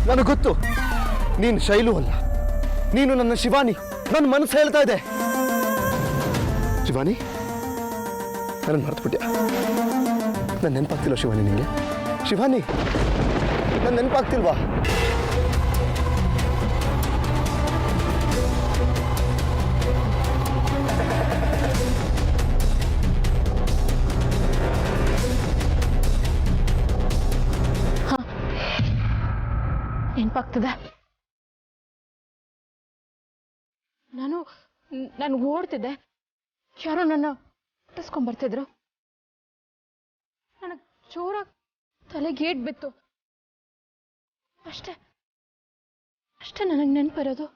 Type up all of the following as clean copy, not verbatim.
ನನಗೆ ಗೊತ್ತು, ನೀನು ಶೈಲು ಅಲ್ಲ, ನೀನು ನನ್ನ ಶಿವಾನಿ. ನನ್ನ ಮನಸ್ಸು ಹೇಳ್ತಾ ಇದೆ. ಶಿವಾನಿ, ನನ್ನ ಮರೆತುಬಿಟ್ಯಾ? ನನ್ನ ನೆನಪಾಗ್ತಿಲ್ವ ಶಿವಾನಿ ನಿಮಗೆ? ಶಿವಾನಿ, ನನ್ನ ನೆನಪಾಗ್ತಿಲ್ವಾ? ನೆನಪಾಗ್ತದೆ. ನಾನು ಓಡ್ತಿದ್ದೆ, ಯಾರೋ ನನ್ನ ಬರ್ತಿದ್ರು. ನನಗೆ ಜೋರಾಗಿ ತಲೆಗೆ ಏಟ್ ಬಿತ್ತು. ಅಷ್ಟೇ ನನಗೆ ನೆನಪಿರೋದು.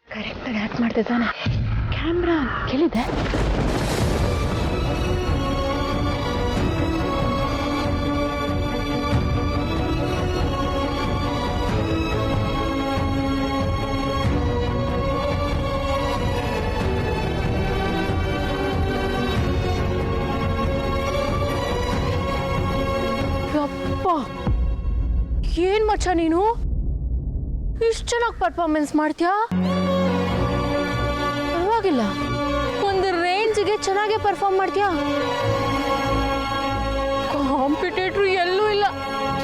ಕರೆಕ್ಟಾಗಿ ಆಕ್ಟ್ ಮಾಡ್ತಿದ್ದಾನೆ. ಕ್ಯಾಮ್ರಾ ಕೇಳಿದೆ. ಏನ್ ಮಚ್ಚ ನೀನು ಇಷ್ಟು ಚೆನ್ನಾಗಿ ಪರ್ಫಾರ್ಮೆನ್ಸ್ ಮಾಡ್ತೀಯಾ? ಪರವಾಗಿಲ್ಲ, ಒಂದು ರೇಂಜ್ಗೆ ಚೆನ್ನಾಗೇ ಪರ್ಫಾರ್ಮ್ ಮಾಡ್ತೀಯಾ. ಕಾಂಪಿಟೇಟರ್ ಎಲ್ಲೂ ಇಲ್ಲ,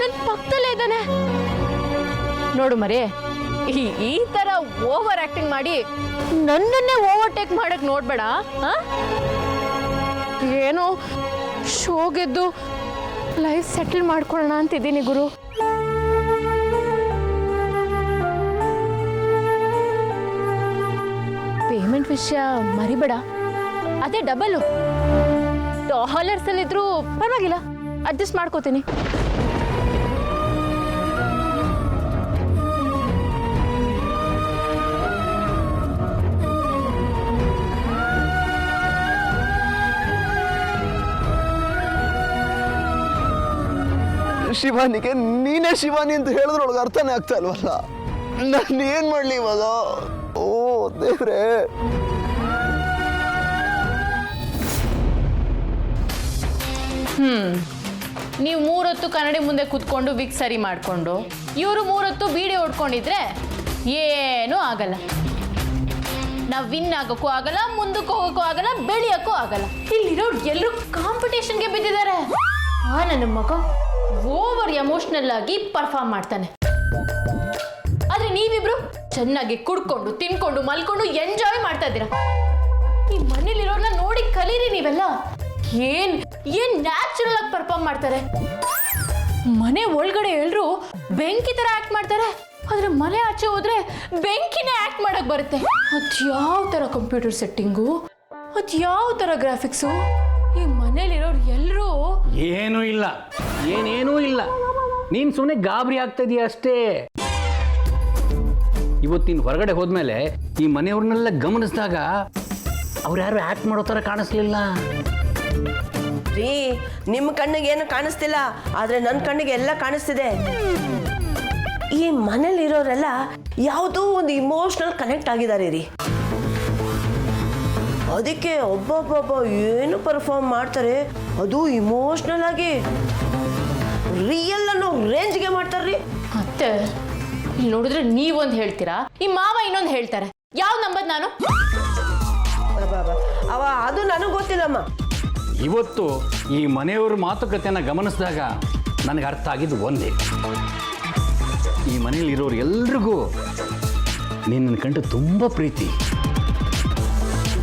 ನನ್ನ ಪಕ್ಕದಲ್ಲೇ ಇದ್ದಾನೆ. ನೋಡು ಮರೇ, ಈ ತರ ಓವರ್ ಆಕ್ಟಿಂಗ್ ಮಾಡಿ ನನ್ನನ್ನೇ ಓವರ್ಟೇಕ್ ಮಾಡಕ್ ನೋಡ್ಬೇಡ. ಏನೋ ಶೋ ಗೆದ್ದು ಲೈಫ್ ಸೆಟಲ್ ಮಾಡ್ಕೊಳ್ಳೋಣ ಅಂತಿದ್ದೀನಿ ಗುರು. ಪೇಮೆಂಟ್ ವಿಷಯ ಮರಿಬೇಡ, ಅದೇ ಡಬಲ್ ಡಾಲರ್ಸ್ ಅಲ್ಲಿದ್ರು ಪರವಾಗಿಲ್ಲ, ಅಡ್ಜಸ್ಟ್ ಮಾಡ್ಕೋತೀನಿ. ಶಿವಾನಿಗೆ ನೀನೇ ಶಿವಾನಿ ಅಂತ ಹೇಳಿದ್ರೊಳಗೆ ಅರ್ಥನೇ ಆಗ್ತಾ ಇಲ್ವಲ್ಲ. ನಾನು ಏನ್ ಮಾಡ್ಲಿ ಇವಾಗ? ಓ ದೇವ್ರೆ. ನೀವು 3 ಹೊತ್ತು ಕನ್ನಡಿ ಮುಂದೆ ಕೂತ್ಕೊಂಡು ವಿಗ್ ಸರಿ ಮಾಡಿಕೊಂಡು ಇವರು 3 ಹೊತ್ತು ಬೀಡಿ ಹೊಡ್ಕೊಂಡಿದ್ರೆ ಏನೂ ಆಗಲ್ಲ. ನಾವು ವಿನ್ ಆಗೋಕ್ಕೂ ಆಗಲ್ಲ, ಮುಂದಕ್ಕೆ ಹೋಗೋಕ್ಕೂ ಆಗಲ್ಲ, ಬೆಳೆಯೋಕ್ಕೂ ಆಗಲ್ಲ. ಇಲ್ಲಿರೋರು ಎಲ್ಲರೂ ಕಾಂಪಿಟೇಷನ್ಗೆ ಬಿದ್ದಿದ್ದಾರೆ. ನನ್ನ ಮಗ ಓವರ್ ಎಮೋಷನಲ್ ಆಗಿ ಪರ್ಫಾರ್ಮ್ ಮಾಡ್ತಾನೆ. ಆದ್ರೆ ನೀವಿಬ್ರು ಚೆನ್ನಾಗಿ ಕುಡ್ಕೊಂಡು ತಿನ್ಕೊಂಡು ಮಲ್ಕೊಂಡು ಎಂಜಾಯ್ ಮಾಡ್ತಾ ಇದ್ದೀರಾ. ಈ ಮನೇಲಿರೋರ್ನ ನೋಡಿ ಕಲೀರಿ ನೀವೆಲ್ಲ. ಏನ್ ನ್ಯಾಚುರಲ್ ಆಗಿ ಪರ್ಫಾರ್ಮ್ ಮಾಡ್ತಾರೆ. ಮನೆ ಒಳಗಡೆ ಎಲ್ರು ಬೆಂಕಿ ತರ ಆಕ್ಟ್ ಮಾಡ್ತಾರೆ, ಆದ್ರೆ ಮನೆ ಆಚೆ ಹೋದ್ರೆ ಬೆಂಕಿನೇ ಆಕ್ಟ್ ಮಾಡಕ್ ಬರುತ್ತೆ. ಅದ್ಯಾವ ತರ ಕಂಪ್ಯೂಟರ್ ಸೆಟ್ಟಿಂಗು, ಅದ್ಯಾವ ತರ ಗ್ರಾಫಿಕ್ಸು. ಈ ಮನೇಲಿರೋರು ಎಲ್ರು ಏನೂ ಇಲ್ಲ, ಏನೇನೂ ಇಲ್ಲ. ನೀನು ಸುಮ್ಮನೆ ಗಾಬರಿ ಆಗ್ತಾ ಇದೀಯ ಅಷ್ಟೇ. ಇವತ್ತಿನ ಹೊರಗಡೆ ಹೋದ್ಮೇಲೆ ಈ ಮನೆಯವ್ರನ್ನೆಲ್ಲ ಗಮನಿಸಿದಾಗ ಅವ್ರು ಯಾರು ಆಕ್ಟ್ ಮಾಡೋ ಥರ ಕಾಣಿಸ್ಲಿಲ್ಲ ರೀ. ನಿಮ್ಮ ಕಣ್ಣಿಗೆ ಏನು ಕಾಣಿಸ್ತಿಲ್ಲ, ಆದ್ರೆ ನನ್ನ ಕಣ್ಣಿಗೆ ಎಲ್ಲ ಕಾಣಿಸ್ತಿದೆ. ಈ ಮನೇಲಿರೋರೆಲ್ಲ ಯಾವುದೋ ಒಂದು ಇಮೋಷನಲ್ ಕನೆಕ್ಟ್ ಆಗಿದ್ದಾರೆ ರೀ. ಅದಕ್ಕೆ ಒಬ್ಬೊಬ್ಬೊಬ್ಬ ಏನು ಪರ್ಫಾರ್ಮ್ ಮಾಡ್ತಾರೆ, ಅದು ಇಮೋಷನಲ್ ಆಗಿ ರಿಯಲ್ ಅನ್ನೋ ರೇಂಜ್ಗೆ ಮಾಡ್ತಾರ್ರಿ. ಮತ್ತೆ ಇಲ್ಲಿ ನೋಡಿದ್ರೆ ನೀವೊಂದು ಹೇಳ್ತೀರಾ, ಈ ಮಾವ ಇನ್ನೊಂದು ಹೇಳ್ತಾರೆ. ಯಾವ ನಂಬರ್ ನಾನು? ಅದು ನನಗೆ ಗೊತ್ತಿಲ್ಲಮ್ಮ. ಇವತ್ತು ಈ ಮನೆಯವ್ರ ಮಾತುಕತೆಯನ್ನು ಗಮನಿಸಿದಾಗ ನನಗೆ ಅರ್ಥ ಆಗಿದ್ದು ಒಂದೇ, ಈ ಮನೇಲಿರೋರು ಎಲ್ರಿಗೂ ನಿನ್ನ ಕಂಡು ತುಂಬ ಪ್ರೀತಿ.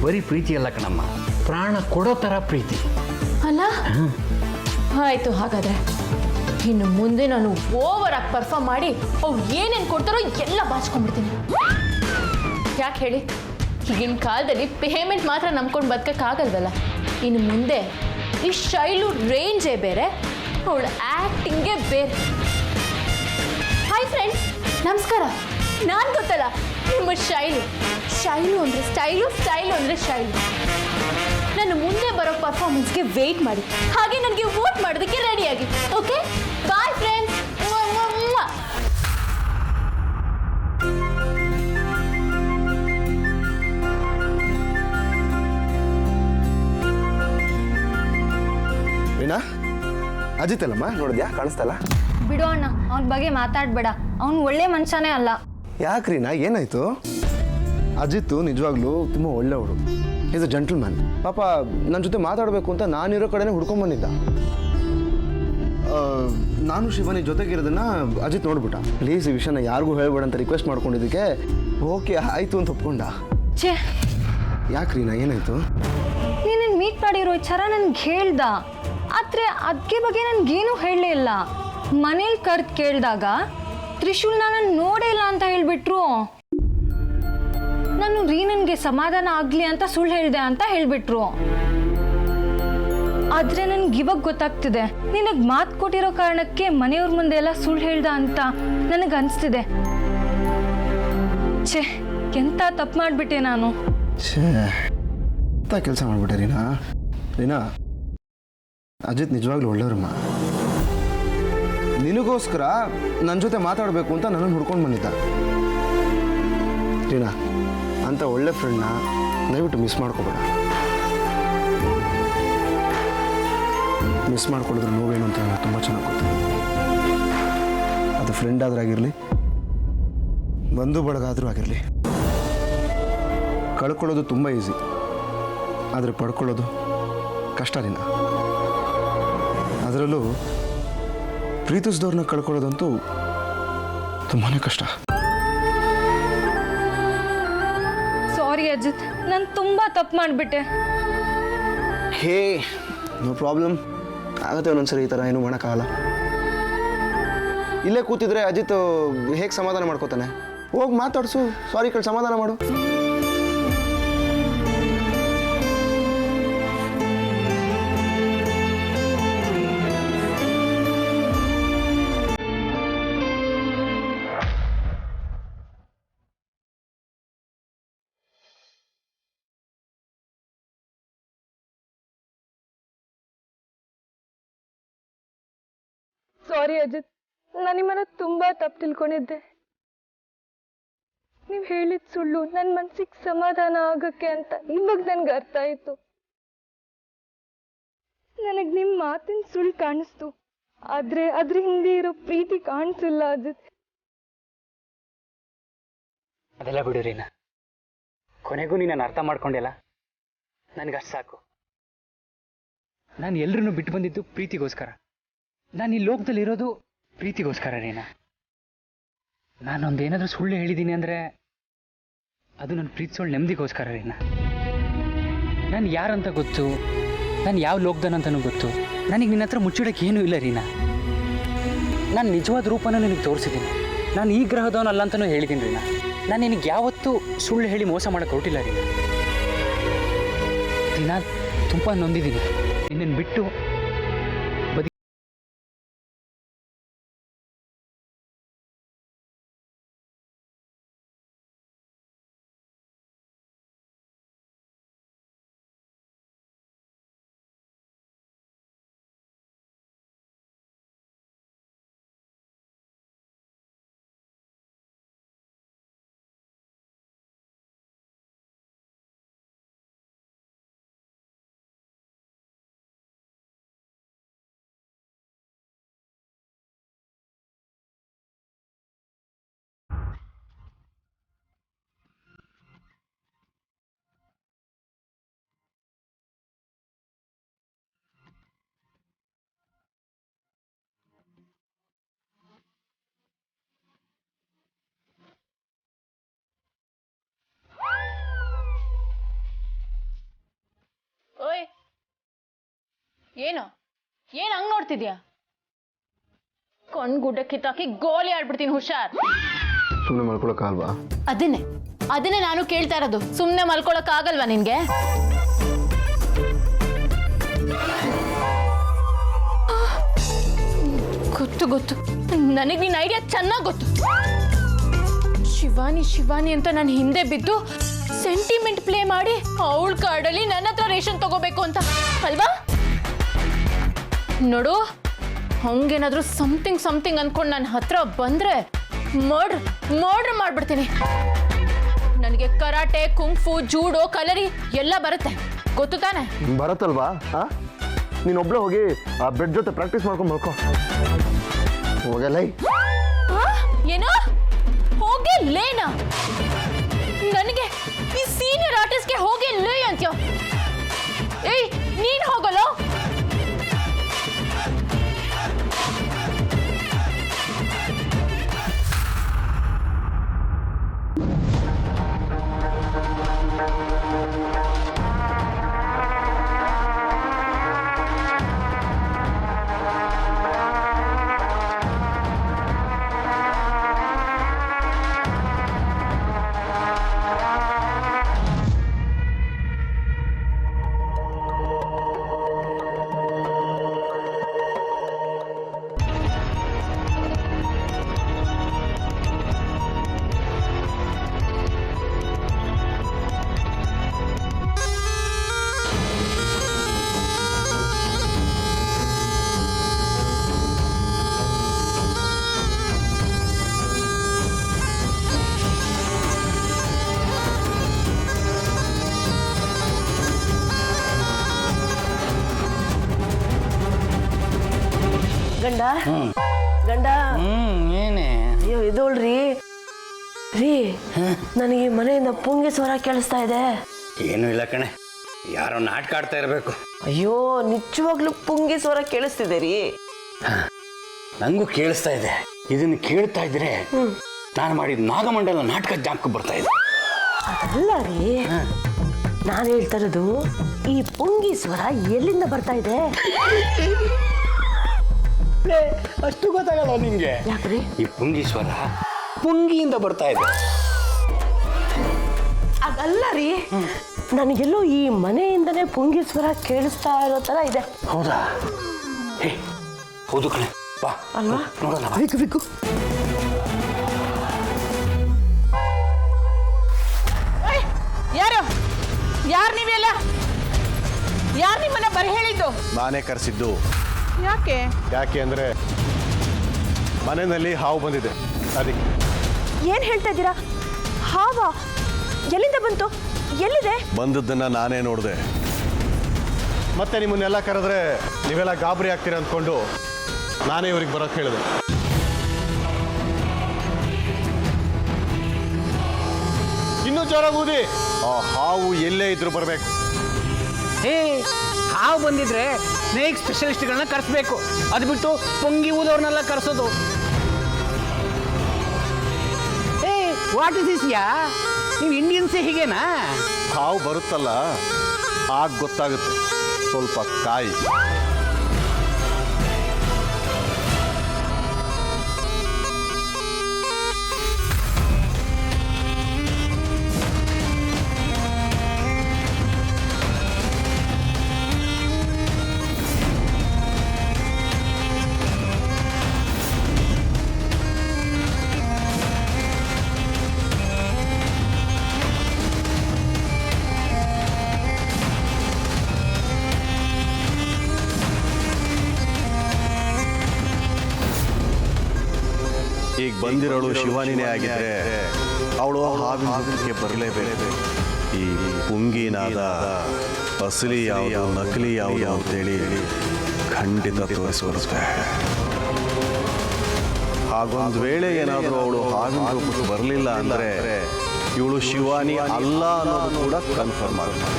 ಬರೀ ಪ್ರೀತಿ ಅಲ್ಲ ಕಣಮ್ಮ, ಪ್ರಾಣ ಕೊಡೋ ಥರ ಪ್ರೀತಿ ಅಲ್ಲ. ಆಯ್ತು, ಹಾಗಾದ್ರೆ ಇನ್ನು ಮುಂದೆ ನಾನು ಓವರ್ ಆಗಿ ಪರ್ಫಾರ್ಮ್ ಮಾಡಿ ಅವ್ರು ಏನೇನು ಕೊಡ್ತಾರೋ ಎಲ್ಲ ಬಾಚ್ಕೊಂಡ್ಬಿಡ್ತೀನಿ. ಯಾಕೆ ಹೇಳಿ, ಈಗಿನ ಕಾಲದಲ್ಲಿ ಪೇಮೆಂಟ್ ಮಾತ್ರ ನಂಬ್ಕೊಂಡು ಬದುಕಕ್ಕಾಗಲ್ವಲ್ಲ. ಇನ್ನು ಮುಂದೆ ಈ ಶೈಲು ರೇಂಜೇ ಬೇರೆ, ಅವಳ ಆ್ಯಕ್ಟಿಂಗೇ ಬೇರೆ. ಹಾಯ್ ಫ್ರೆಂಡ್ಸ್, ನಮಸ್ಕಾರ. ನಾನು ಗೊತ್ತಲ್ಲ ನಿಮ್ಮ ಶೈಲು. ಶೈಲು ಅಂದರೆ ಸ್ಟೈಲು, ಸ್ಟೈಲು ಅಂದರೆ ಶೈಲು. ನನ್ನ ಮುಂದೆ ಬರೋ ಪರ್ಫಾರ್ಮೆನ್ಸ್ಗೆ ವೆಯ್ಟ್ ಮಾಡಿ, ಹಾಗೆ ನನಗೆ ವೋಟ್ ಮಾಡೋದಕ್ಕೆ ರೆಡಿಯಾಗಿ. Okay, bye friends. ಅಜಿತ್ ಅಲ್ಲಮ್ಮ, ನೋಡಿದ್ಯಾ? ಕಾಣಿಸ್ತಲ್ಲ? ಬಿಡು ಅಣ್ಣ, ಅವನ ಬಗ್ಗೆ ಮಾತಾಡಬೇಡ. ಅವನು ಒಳ್ಳೆ ಮನುಷ್ಯನೇ ಅಲ್ಲ. ಯಾಕ್ರೀನಾ, ಏನಾಯ್ತು? ಅಜಿತ್ ನಿಜವಾಗ್ಲೂ ತುಂಬ ಒಳ್ಳೆಯವರು. Is a gentleman. ಪಾಪ ನನ್ನ ಜೊತೆ ಮಾತಾಡಬೇಕು ಅಂತ ನಾನಿರೋ ಕಡೆನೇ ಹುಡ್ಕೊಂಬಂದಿದ್ದ. ನಾನು ಶಿವಾನಿ ಜೊತೆಗಿರೋದನ್ನ ಅಜಿತ್ ನೋಡ್ಬಿಟ್ಟ. ಪ್ಲೀಸ್ ಈ ವಿಷಯನ ಯಾರಿಗೂ ಹೇಳ್ಬೇಡ ಅಂತ ರಿಕ್ವೆಸ್ಟ್ ಮಾಡ್ಕೊಂಡಿದ್ದಕ್ಕೆ ಓಕೆ ಆಯಿತು ಅಂತ ಒಪ್ಕೊಂಡ. ಛೇ, ಯಾಕ್ರೀನಾ, ಏನಾಯ್ತು? ನೀನು ಮೀಟ್ ಮಾಡಿರೋ ವಿಚಾರ ನನ್ಗೆ ಹೇಳ್ದ, ಆದರೆ ಅದಕ್ಕೆ ಬಗ್ಗೆ ನನಗೇನು ಹೇಳಲೇ ಇಲ್ಲ. ಮನೇಲಿ ಕರೆದು ಕೇಳಿದಾಗ ತ್ರಿಶೂಲ್ ನಾನು ನೋಡೇ ಇಲ್ಲ ಅಂತ ಹೇಳಿಬಿಟ್ರು. ನಾನು ರೀನನ್ಗೆ ಸಮಾಧಾನ ಆಗಲಿ ಅಂತ ಸುಳ್ಳು ಹೇಳಿದೆ ಅಂತ ಹೇಳಿಬಿಟ್ರು. ಆದರೆ ನನಗೆ ಇವಾಗ ಗೊತ್ತಾಗ್ತಿದೆ, ನಿನಗೆ ಮಾತು ಕೊಟ್ಟಿರೋ ಕಾರಣಕ್ಕೆ ಮನೆಯವ್ರ ಮುಂದೆ ಎಲ್ಲ ಸುಳ್ಳು ಹೇಳ್ದ ಅಂತ ನನಗೆ ಅನಿಸ್ತಿದೆ. ಛೇ, ಎಂಥ ತಪ್ಪು ಮಾಡಿಬಿಟ್ಟೆ ನಾನು. ಛೇ, ಎಂಥ ಕೆಲಸ ಮಾಡಿಬಿಟ್ಟೆ ರೀನಾ. ಅಜಿತ್ ನಿಜವಾಗ್ಲೂ ಒಳ್ಳೆಯವ್ರಮ್ಮ. ನಿನಗೋಸ್ಕರ ನನ್ನ ಜೊತೆ ಮಾತಾಡಬೇಕು ಅಂತ ನನ್ನನ್ನು ಹುಡ್ಕೊಂಡು ಬಂದಿದ್ದ. ರೀನಾ, ಅಂಥ ಒಳ್ಳೆ ಫ್ರೆಂಡ್ನ ದಯವಿಟ್ಟು ಮಿಸ್ ಮಾಡ್ಕೋಬೇಡ. ಮಿಸ್ ಮಾಡ್ಕೊಳ್ಳೋದ್ರ ನೋವೇನು ಅಂತ ನನಗೆ ತುಂಬ ಚೆನ್ನಾಗಿ ಗೊತ್ತು. ಅದು ಫ್ರೆಂಡ್ ಆದ್ರೂ ಆಗಿರಲಿ, ಬಂಧು ಬಳಗ ಆದರೂ ಆಗಿರಲಿ. ಕಳ್ಕೊಳ್ಳೋದು ತುಂಬ ಈಸಿ, ಆದರೆ ಪಡ್ಕೊಳ್ಳೋದು ಕಷ್ಟ ರೀನಾ. ಅದರಲ್ಲೂ ಪ್ರೀತಿಸಿದವ್ರನ್ನ ಕಳ್ಕೊಳ್ಳೋದಂತೂ ತುಂಬಾ ಕಷ್ಟ. ಸಾರಿ ಅಜಿತ್, ನಾನು ತುಂಬ ತಪ್ಪು ಮಾಡಿಬಿಟ್ಟೆ. ಹೇ, ನೋ ಪ್ರಾಬ್ಲಮ್. ಆಗುತ್ತೆ ಒಂದೊಂದ್ಸರಿ ಈ ಥರ, ಏನೂ ಮಾಡೋಕ್ಕಾಗಲ್ಲ. ಇಲ್ಲೇ ಕೂತಿದ್ರೆ ಅಜಿತ್ ಹೇಗೆ ಸಮಾಧಾನ ಮಾಡ್ಕೋತಾನೆ? ಹೋಗಿ ಮಾತಾಡ್ಸು, ಸಾರಿ ಕೇಳಿ ಸಮಾಧಾನ ಮಾಡು. ಸಾರಿ ಅಜಿತ್, ನಾನು ನಿಮ್ಮನ್ನ ತುಂಬ ತಪ್ಪು ತಿಳ್ಕೊಂಡಿದ್ದೆ. ನೀವು ಹೇಳಿದ ಸುಳ್ಳು ನನ್ನ ಮನಸ್ಸಿಗೆ ಸಮಾಧಾನ ಆಗೋಕ್ಕೆ ಅಂತ ಇವಾಗ ನನಗೆ ಅರ್ಥ ಆಯಿತು. ನನಗೆ ನಿಮ್ಮ ಮಾತಿನ ಸುಳ್ಳು ಕಾಣಿಸ್ತು, ಆದರೆ ಅದ್ರ ಹಿಂದೆ ಇರೋ ಪ್ರೀತಿ ಕಾಣಿಸಿಲ್ಲ ಅಜಿತ್. ಅದೆಲ್ಲ ಬಿಡು ರೀನಾ, ಕೊನೆಗೂ ನೀನು ಅರ್ಥ ಮಾಡ್ಕೊಂಡಿಲ್ಲ. ನನಗಷ್ಟು ಸಾಕು. ನಾನು ಎಲ್ಲರನ್ನೂ ಬಿಟ್ಟು ಬಂದಿದ್ದು ಪ್ರೀತಿಗೋಸ್ಕರ. ನಾನು ಈ ಲೋಕದಲ್ಲಿ ಇರೋದು ಪ್ರೀತಿಗೋಸ್ಕರ ರೀನಾ. ನಾನೊಂದೇನಾದರೂ ಸುಳ್ಳು ಹೇಳಿದ್ದೀನಿ ಅಂದರೆ ಅದು ನನ್ನ ಪ್ರೀತಿಸೋಳು ನೆಮ್ಮದಿಗೋಸ್ಕರ ರೀನಾ. ನಾನು ಯಾರಂತ ಗೊತ್ತು, ನಾನು ಯಾವ ಲೋಕದನಂತನೂ ಗೊತ್ತು. ನನಗೆ ನಿನ್ನ ಹತ್ರ ಮುಚ್ಚಿಡೋಕ್ಕೆ ಏನೂ ಇಲ್ಲ ರೀನಾ. ನಾನು ನಿಜವಾದ ರೂಪನ ನಿನಗೆ ತೋರಿಸಿದ್ದೀನಿ. ನಾನು ಈ ಗ್ರಹದವನಲ್ಲ ಅಂತಲೂ ಹೇಳಿದ್ದೀನಿ ರೀನಾ. ನಾನು ನಿನಗೆ ಯಾವತ್ತೂ ಸುಳ್ಳು ಹೇಳಿ ಮೋಸ ಮಾಡೋಕ್ಕೆ ಹೊರಟಿಲ್ಲ ರೀನಾ. ರೀನಾ, ತುಂಬ ನೊಂದಿದ್ದೀನಿ. ನಿನ್ನನ್ನು ಬಿಟ್ಟು ಓಯ್, ಏನು ಹಂಗ್ ನೋಡ್ತಿದ್ಯಾ? ಕಣ್ಗುಡ್ಡ ಕಿತ್ತಾಕಿ ಗೋಲಿ ಆಡ್ಬಿಡ್ತೀನಿ, ಹುಷಾರ್. ಸುಮ್ಮನೆ ಮಾಡ್ಕೊಳಕ್ಕಾಗಲ್ವಾ? ಅದನ್ನೇ ನಾನು ಕೇಳ್ತಾ ಇರೋದು. ಸುಮ್ಮನೆ ಮಲ್ಕೊಳಕ್ ಆಗಲ್ವಾ ನಿನ್ಗೆ? ಗೊತ್ತು, ನನಗೆ ನಿನ್ನ ಐಡಿಯಾ ಚೆನ್ನಾಗಿ ಗೊತ್ತು. ಶಿವಾನಿ ಅಂತ ನಾನು ಹಿಂದೆ ಬಿದ್ದು ಸೆಂಟಿಮೆಂಟ್ ಪ್ಲೇ ಮಾಡಿ ಅವಳ ಕಾರ್ಡಲ್ಲಿ ನನ್ನ ಹತ್ರ ರೇಷನ್ ತಗೋಬೇಕು ಅಂತ ಅಲ್ವಾ? ನೋಡು, ಹಂಗೇನಾದ್ರೂ ಸಮಥಿಂಗ್ ಅನ್ಕೊಂಡು ನನ್ನ ಹತ್ರ ಬಂದ್ರೆ ಮರ್ಡರ್ ಮಾಡ್ಬಿಡ್ತೀನಿ. ನನಗೆ ಕರಾಟೆ, ಕುಂಫು, ಜೂಡೋ, ಕಲರಿ ಎಲ್ಲ ಬರುತ್ತೆ, ಗೊತ್ತು ತಾನೆ? ಬರತ್ತಲ್ವಾ? ನೀನೊಬ್ಳೆ ಹೋಗಿ ಆ ಬೆಡ್ ಜೊತೆ ಪ್ರಾಕ್ಟೀಸ್ ಮಾಡ್ಕೊಂಡು ಮಲ್ಕೋ. ಹೋಗಲ್ಲ. ಏನೋ ಹೋಗಿ ಲೇನಾ? ನನಗೆ ಈ ಸೀನಿಯರ್ ಆರ್ಟಿಸ್ಟ್ಗೆ ಹೋಗಿ ಲೇ ಅಂತ್ಯೋ? ಏಯ್ ನೀನ್ ಹೋಗಲ್ಲ? ಗಂಡ ಗಂಡ ಏನೇ? ಅಯ್ಯೋ ಇದೋಳ್ರಿ ರೀ, ನನಗೆ ಈ ಮನೆಯಿಂದ ಪುಂಗಿ ಸ್ವರ ಕೇಳಿಸ್ತಾ ಇದೆ. ಏನೂ ಇಲ್ಲ ಕಣೆ, ಯಾರೋ ನಾಟಕ ಆಡ್ತಾ ಇರಬೇಕು. ಅಯ್ಯೋ ನಿಜವಾಗ್ಲೂ ಪುಂಗಿ ಸ್ವರ ಕೇಳಿಸ್ತಿದೆ ರೀ. ನಂಗೂ ಕೇಳಿಸ್ತಾ ಇದೆ. ಇದನ್ನು ಕೇಳ್ತಾ ಇದ್ರೆ ನಾನು ಮಾಡಿದ ನಾಗಮಂಡಲ ನಾಟಕ ಜ್ಞಾಪಕ ಬರ್ತಾ ಇದೆ. ಅದಲ್ಲ ರೀ, ನಾನು ಹೇಳ್ತಾ ಇರೋದು ಈ ಪುಂಗಿ ಸ್ವರ ಎಲ್ಲಿಂದ ಬರ್ತಾ ಇದೆ? ಅಷ್ಟು ಗೊತ್ತಾಗಲ್ಲ ನಿಮ್ಗೆ? ಯಾಕ್ರಿ? ಈ ಪುಂಗೀಶ್ವರ ಪುಂಗಿಯಿಂದ ಬರ್ತಾ ಇದೆ. ಅದಲ್ಲ ರೀ, ನನಗೆಲ್ಲೋ ಈ ಮನೆಯಿಂದನೇ ಪುಂಗಿ ಸ್ವರ ಕೇಳಿಸ್ತಾ ಇರೋ ತರ ಇದೆ. ಹೌದಾ? ಹೇ ಹೌದು ಕಣೆ, ಬಾ ಅಲ್ವಾ? ನೋಡೋಣ. ಬೇಕು ಯಾರು ನೀವೆಲ್ಲ? ಯಾರು ನಿಮ್ಮನ್ನ ಬರ ಹೇಳಿದ್ದು? ನಾನೇ ಕರೆಸಿದ್ದು. ಯಾಕೆ ಅಂದರೆ ಮನೆಯಲ್ಲಿ ಹಾವು ಬಂದಿದೆ, ಅದಕ್ಕೆ. ಏನ್ ಹೇಳ್ತಾ ಇದ್ದೀರಾ? ಹಾವ ಎಲ್ಲಿಂದ ಬಂತು? ಎಲ್ಲಿದೆ? ಬಂದದ್ದನ್ನು ನಾನೇ ನೋಡಿದೆ. ಮತ್ತೆ ನಿಮ್ಮನ್ನೆಲ್ಲ ಕರೆದ್ರೆ ನೀವೆಲ್ಲ ಗಾಬರಿ ಆಗ್ತೀರ ಅಂದ್ಕೊಂಡು ನಾನೇ ಇವ್ರಿಗೆ ಬರೋಕ್ಕೆ ಹೇಳಿದೆ. ಇನ್ನೂ ಜೋರಾಗಿ ಊದಿ. ಆ ಹಾವು ಎಲ್ಲೇ ಇದ್ರೂ ಬರಬೇಕು. ಹಾವು ಬಂದಿದ್ರೆ ಸ್ನೇಕ್ ಸ್ಪೆಷಲಿಸ್ಟ್ಗಳನ್ನ ಕರೆಸ್ಬೇಕು. ಅದು ಬಿಟ್ಟು ಪೊಂಗಿ ಊದವ್ರನ್ನೆಲ್ಲ ಕರೆಸೋದು. ವಾಟ್ ಇಸ್ ದಿಸ್ ಯಾ? ನೀವು ಇಂಡಿಯನ್ಸೇ ಹೀಗೇನಾ? ಹಾವು ಬರುತ್ತಲ್ಲ, ಆಗ ಗೊತ್ತಾಗುತ್ತೆ. ಸ್ವಲ್ಪ ಕಾಯಿ. ಈಗ ಬಂದಿರೋಳು ಶಿವಾನಿನೇ ಆಗಿದ್ರೆ ಅವಳು ಹಾವಿನ ಜೊತೆಗೆ ಬರಲೇಬೇಕು. ಈ ಪುಂಗಿನಾದ ಅಸಲಿ ಯಾವುದು ನಕಲಿ ಯಾವುದು ಅಂತೇಳಿ ಖಂಡಿತ ತೋರಿಸ್ಬರುತ್ತೆ. ಹಾಗೊಂದು ವೇಳೆ ಏನಾದರೂ ಅವಳು ಹಾವಿನ ರೂಪಕ್ಕೆ ಬರಲಿಲ್ಲ ಅಂದರೆ ಇವಳು ಶಿವಾನಿ ಅಲ್ಲ ಅನ್ನೋದು ಕೂಡ ಕನ್ಫರ್ಮ್ ಆಗುತ್ತೆ.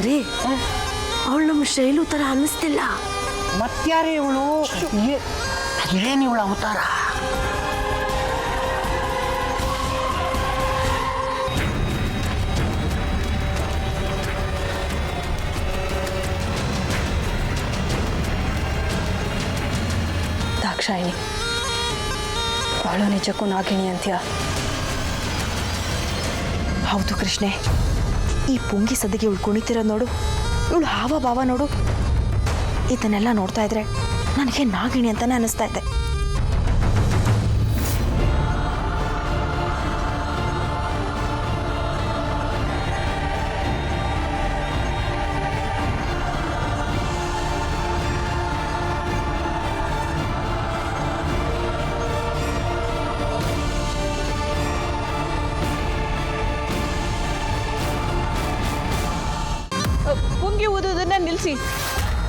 ರೀ, ಅವಳು ನಮ್ಮ ಶೈಲು ತರ ಅನ್ನಿಸ್ತಿಲ್ಲ. ಮತ್ಯಾರೇ ಇವಳು? ಏನು ಇವಳ ಅವತಾರ? ದಾಕ್ಷಾಯಿಣಿ, ಅವಳು ನಿಜಕ್ಕೂ ನಾಗಿಣಿ ಅಂತ್ಯ? ಹೌದು ಕೃಷ್ಣೆ, ಈ ಪುಂಗಿ ಸದ್ದಿಗೆ ಇವಳು ಕುಣಿತಿರೋದು ನೋಡು, ಇವಳು ಹಾವ ಭಾವ ನೋಡು, ಇದನ್ನೆಲ್ಲ ನೋಡ್ತಾ ಇದ್ರೆ ನನಗೆ ನಾಗಿಣಿ ಅಂತಾನೆ ಅನಿಸ್ತಾ ಇದೆ.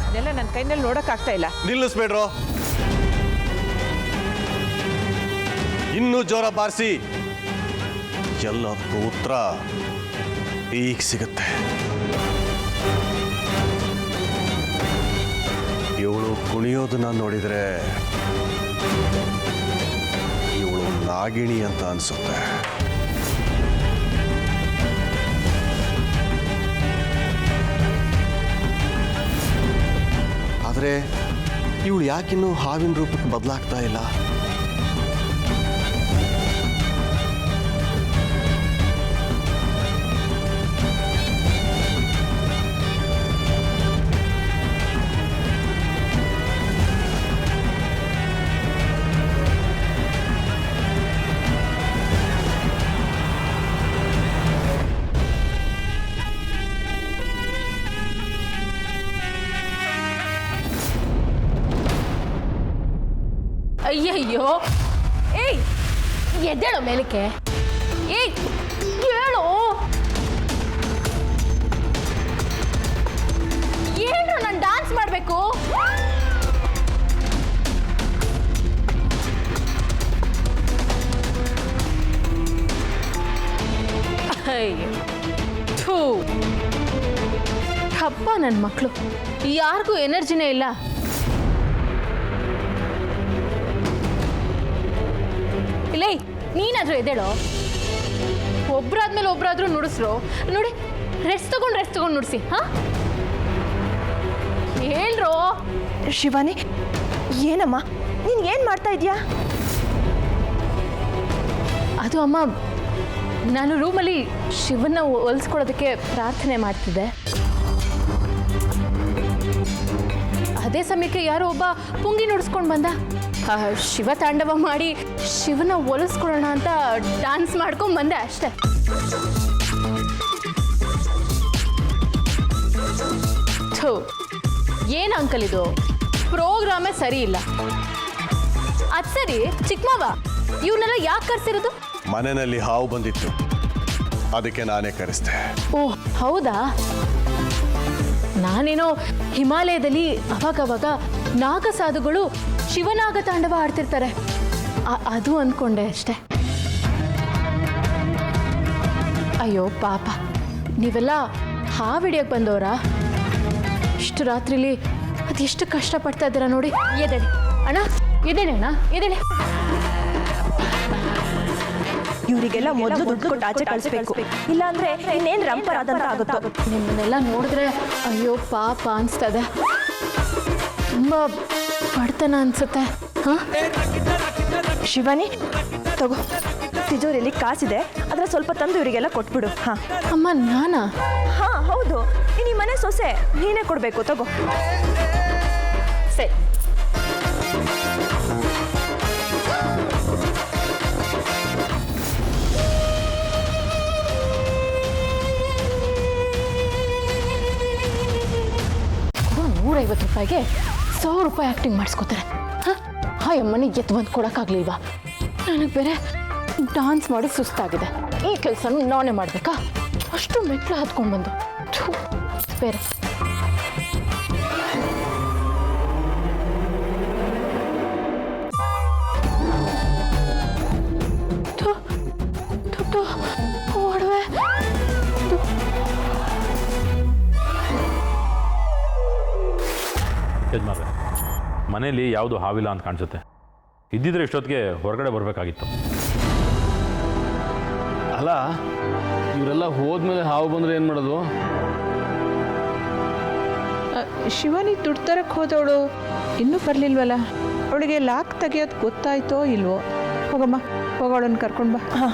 ಇದೆಲ್ಲ ನನ್ನ ಕೈನಲ್ಲಿ ನೋಡೋಕ್ಕಾಗ್ತಾ ಇಲ್ಲ. ನಿಲ್ಲಿಸ್ಬೇಡ್ರೋ, ಇನ್ನೂ ಜೋರ ಬಾರಿಸಿ ಎಲ್ಲದಕ್ಕೂ ಉತ್ತರ ಈಗ ಸಿಗುತ್ತೆ. ಇವಳು ಕುಣಿಯೋದನ್ನ ನೋಡಿದ್ರೆ ಇವಳು ನಾಗಿಣಿ ಅಂತ ಅನ್ಸುತ್ತೆ. ಆದರೆ ಇವಳು ಯಾಕಿನ್ನೂ ಹಾವಿನ ರೂಪಕ್ಕೆ ಬದಲಾಗ್ತಾ ಇಲ್ಲ? ಅಯ್ಯಯ್ಯೋ, ಏಯ್ ಎದ್ದೇಳೋ ಮೇಲಕ್ಕೆ. ಏಯ್ ಹೇಳು, ಏನು ನಾನು ಡಾನ್ಸ್ ಮಾಡಬೇಕು? ಹಬ್ಬ ನನ್ನ ಮಕ್ಕಳು, ಯಾರಿಗೂ ಎನರ್ಜಿನೇ ಇಲ್ಲ. ಇಲ್ಲ, ನೀನಾದ್ರೂ ಎದ್ದೇಳೋ. ಒಬ್ರಾದ್ಮೇಲೆ ಒಬ್ರಾದ್ರೂ ನುಡಿಸ್ರು ನೋಡಿ. ರೆಸ್ಟ್ ತಗೊಂಡು ನುಡಿಸಿ. ಹಾ ಹೇಳ್ರೋ. ಶಿವಾನಿ, ಏನಮ್ಮ ನೀನು ಏನು ಮಾಡ್ತಾ ಇದೀಯಾ? ಅದು ಅಮ್ಮ, ನಾನು ರೂಮಲ್ಲಿ ಶಿವನ್ನ ಹೊಲಿಸ್ಕೊಳ್ಳೋದಕ್ಕೆ ಪ್ರಾರ್ಥನೆ ಮಾಡ್ತಿದ್ದೆ. ಅದೇ ಸಮಯಕ್ಕೆ ಯಾರೋ ಒಬ್ಬ ಪುಂಗಿ ನುಡಿಸ್ಕೊಂಡು ಬಂದ. ಶಿವ ತಾಂಡವ ಮಾಡಿ ಶಿವನ ಹೊಲಿಸ್ಕೊಳ್ಳೋಣ ಅಂತ ಡ್ಯಾನ್ಸ್ ಮಾಡ್ಕೊಂಡು ಬಂದೆ ಅಷ್ಟೆ. ಥೂ, ಏನು ಅಂಕಲ್ ಇದು? ಪ್ರೋಗ್ರಾಮೇ ಸರಿ ಇಲ್ಲ. ಅದು ಸರಿ, ಚಿಕ್ಕಮ್ಮವ ಇವನ್ನೆಲ್ಲ ಯಾಕೆ ಕರೆಸಿರೋದು? ಮನೆಯಲ್ಲಿ ಹಾವು ಬಂದಿತ್ತು, ಅದಕ್ಕೆ ನಾನೇ ಕರೆಸ್ದೆ. ಓಹ್ ಹೌದಾ? ನಾನೇನೋ ಹಿಮಾಲಯದಲ್ಲಿ ಅವಾಗವಾಗ ನಾಗಸಾಧುಗಳು ಶಿವನಾಗ ತಾಂಡವ ಆಡ್ತಿರ್ತಾರೆ ಅದು ಅಂದ್ಕೊಂಡೆ ಅಷ್ಟೆ. ಅಯ್ಯೋ ಪಾಪ, ನೀವೆಲ್ಲ ಹಾವಿಡಿಯೋಕೆ ಬಂದವರಾ? ಇಷ್ಟು ರಾತ್ರಿಲಿ ಅದೆಷ್ಟು ಕಷ್ಟಪಡ್ತಾ ಇದ್ದೀರಾ ನೋಡಿ. ಎದ್ದೇಳಿ ಅಣ್ಣ, ಎದ್ದೇಳಿ ಅಣ್ಣ, ಎದ್ದೇಳಿ. ಇವರಿಗೆಲ್ಲ ಮೊದಲು ದುಡ್ಡು ಕೊಟ್ಟು ಆಚೆ ಕಳಿಸ್ಬೇಕು, ಇಲ್ಲಾಂದ್ರೆ ಇನ್ನೇನು ರಂಪರಾದಂತ ಆಗುತ್ತೋ. ನಿಮ್ಮನ್ನೆಲ್ಲ ನೋಡಿದ್ರೆ ಅಯ್ಯೋ ಪಾಪ ಅನಿಸ್ತದೆ. ತುಂಬ ಬಡತನ ಅನ್ಸುತ್ತೆ. ಹಾಂ ಶಿವಾನಿ, ತಗೋ, ತಿಜೋರಿಯಲ್ಲಿ ಕಾಸಿದೆ, ಅದರ ಸ್ವಲ್ಪ ತಂದು ಇವರಿಗೆಲ್ಲ ಕೊಟ್ಬಿಡು. ಹಾಂ ಅಮ್ಮ, ನಾನಾ? ಹಾಂ ಹೌದು, ಈ ಮನೆ ಸೊಸೆ, ನೀನೇ ಕೊಡಬೇಕು. ತಗೋ. ಸರಿ. ₹150ಗೆ 1,000 ರೂಪಾಯಿ ಆ್ಯಕ್ಟಿಂಗ್ ಮಾಡಿಸ್ಕೋತಾರೆ. ಹಾಂ ಅಮ್ಮನಿಗೆ ಎತ್ತು ಬಂದು ಕೊಡೋಕ್ಕಾಗಲಿಲ್ವಾ? ನನಗೆ ಬೇರೆ ಡಾನ್ಸ್ ಮಾಡಿ ಸುಸ್ತಾಗಿದೆ. ಈ ಕೆಲಸನೂ ನಾನೇ ಮಾಡಬೇಕಾ? ಅಷ್ಟು ಮೆಟ್ಲು ಹತ್ಕೊಂಡು ಬಂದು ಬೇರೆ. ಒಡವೆ ಯಜಮಾನ್ರೆ, ಮನೇಲಿ ಯಾವುದು ಹಾವಿಲ್ಲ ಅಂತ ಕಾಣಿಸುತ್ತೆ. ಇದ್ದಿದ್ರೆ ಇಷ್ಟೊತ್ತಿಗೆ ಹೊರಗಡೆ ಬರಬೇಕಾಗಿತ್ತು. ಅಲ್ಲ, ಇವರೆಲ್ಲ ಹೋದ್ಮೇಲೆ ಹಾವು ಬಂದರೆ ಏನು ಮಾಡೋದು? ಶಿವಾನಿ ದುಡ್ಡು ತರಕ್ಕೆ ಹೋದವಳು ಇನ್ನೂ ಬರಲಿಲ್ವಲ್ಲ? ಅವಳಿಗೆ ಲಾಕ್ ತೆಗಿಯೋದು ಗೊತ್ತಾಯ್ತೋ ಇಲ್ವೋ? ಹೋಗಮ್ಮ, ಹೋಗೋಳನ್ನು ಕರ್ಕೊಂಡು ಬಾ. ಹಾಂ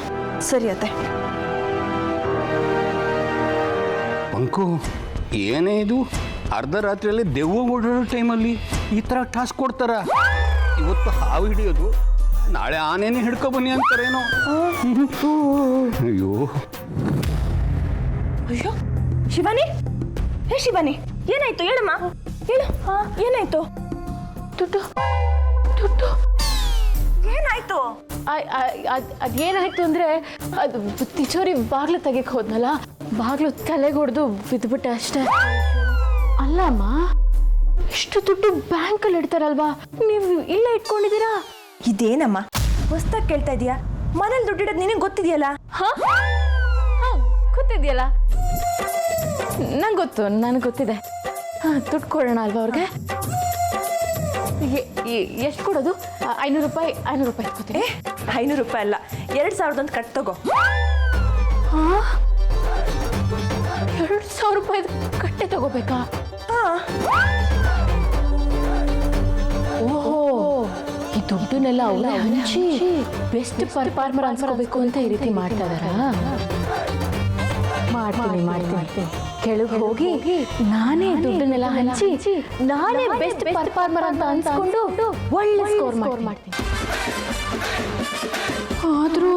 ಸರಿ ಅತ್ತೆ. ಪಂಕು, ಏನೇ ಇದು? ಅರ್ಧ ರಾತ್ರಿಯಲ್ಲಿ ದೆವ್ವ ಓಡಾಡೋ ಟೈಮಲ್ಲಿ ಈ ಥರ ಟಾಸ್ಕ್ ಕೊಡ್ತಾರ? ಇವತ್ತು ಹಾವು ಹಿಡಿಯೋದು, ನಾಳೆ ಆನೇನೆ ಹಿಡ್ಕೊ ಬನ್ನಿ ಅಂತಾರೇನೋ. ಅಯ್ಯೋ ಅಯ್ಯೋ, ಶಿವಾನಿ, ಹೇ ಶಿವಾನಿ, ಏನಾಯ್ತು? ಹೇಳಮ್ಮ, ಹೇಳು. ಏನಾಯ್ತು? ದುಡ್ಡು ದುಡ್ಡು ಏನಾಯ್ತು? ಅದೇನಾಯ್ತು ಅಂದರೆ, ಅದು ತಿಚೋರಿ ಬಾಗ್ಲು ತೆಗೆಕ್ಕೆ ಹೋದ್ನಲ್ಲ, ಬಾಗ್ಲು ತಲೆಗೆ ಹೊಡೆದು ಬಿದ್ದುಬಿಟ್ಟೆ ಅಷ್ಟೇ. ಅಲ್ಲಮ್ಮ, ಇಷ್ಟು ದುಡ್ಡು ಬ್ಯಾಂಕಲ್ಲಿ ಇಡ್ತಾರಲ್ವಾ, ನೀವು ಇಲ್ಲೇ ಇಟ್ಕೊಂಡಿದ್ದೀರಾ? ಇದೇನಮ್ಮ ಹೊಸ್ದಾಗಿ ಕೇಳ್ತಾ ಇದೀಯಾ? ಮನೇಲಿ ದುಡ್ಡಿಡೋದು ನಿನಗೆ ಗೊತ್ತಿದೆಯಲ್ಲ? ಗೊತ್ತಿದೆಯಲ್ಲ, ನನಗೆ ಗೊತ್ತಿದೆ. ದುಡ್ಡು ಕೊಡೋಣ ಅಲ್ವಾ ಅವ್ರಿಗೆ? ಎಷ್ಟು ಕೊಡೋದು? 500 ರೂಪಾಯಿ. 500 ರೂಪಾಯಿ ಇಟ್ಕೋತೀನಿ. 500 ರೂಪಾಯಿ ಅಲ್ಲ, 2000 ಕಟ್ ತಗೋ. 2000 ರೂಪಾಯಿ ಕಟ್ಟೆ ತಗೋಬೇಕಾ? ಓಹೋ, ಈ ದುಡ್ಡನ್ನೆಲ್ಲ ಅವರೇ ಹಂಚಿ ಬೆಸ್ಟ್ ಪರ್ಫಾರ್ಮರ್ ಅನ್ಸ್ಕೋಬೇಕು ಅಂತ ಈ ರೀತಿ ಮಾಡ್ತಾ ಇದಾರಾ? ಮಾಡ್ತೀನಿ. ಕೆಳಗೆ ಹೋಗಿ ನಾನೇ ದುಡ್ಡನ್ನೆಲ್ಲ ಹಂಚಿ ನಾನೇ ಬೆಸ್ಟ್ ಪರ್ಫಾರ್ಮರ್ ಅಂತ ಅನ್ಸ್ಕೊಂಡು ಒಳ್ಳೆ ಸ್ಕೋರ್ ಮಾಡ್ತೀನಿ. ಆದ್ರೂ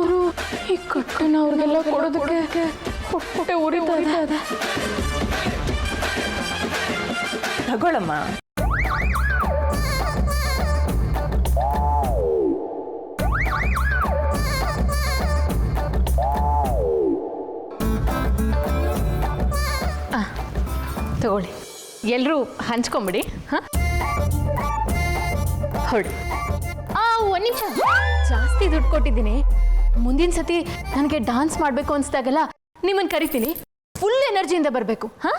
ಈ ಕಟ್ಟನ್ನ ಅವ್ರಿಗೆಲ್ಲ ಕೊಡೋದಕ್ಕೆ ಹೊಟ್ಟೆ ಉರಿತಾ ಇದೆ. ತಗೊಳಮ್ಮ. ತಗೊಳ್ಳಿ, ಎಲ್ಲರೂ ಹಂಚ್ಕೊಂಬಿಡಿ. ಹಾಂ, ಹೊರಡಿ. ಒಂದು ನಿಮಿಷ, ಜಾಸ್ತಿ ದುಡ್ಡು ಕೊಟ್ಟಿದ್ದೀನಿ. ಮುಂದಿನ ಸತಿ ನನಗೆ ಡಾನ್ಸ್ ಮಾಡಬೇಕು ಅನಿಸ್ದಾಗಲ್ಲ ನಿಮ್ಮನ್ನು ಕರಿತೀನಿ. ಫುಲ್ ಎನರ್ಜಿಯಿಂದ ಬರಬೇಕು. ಹಾಂ?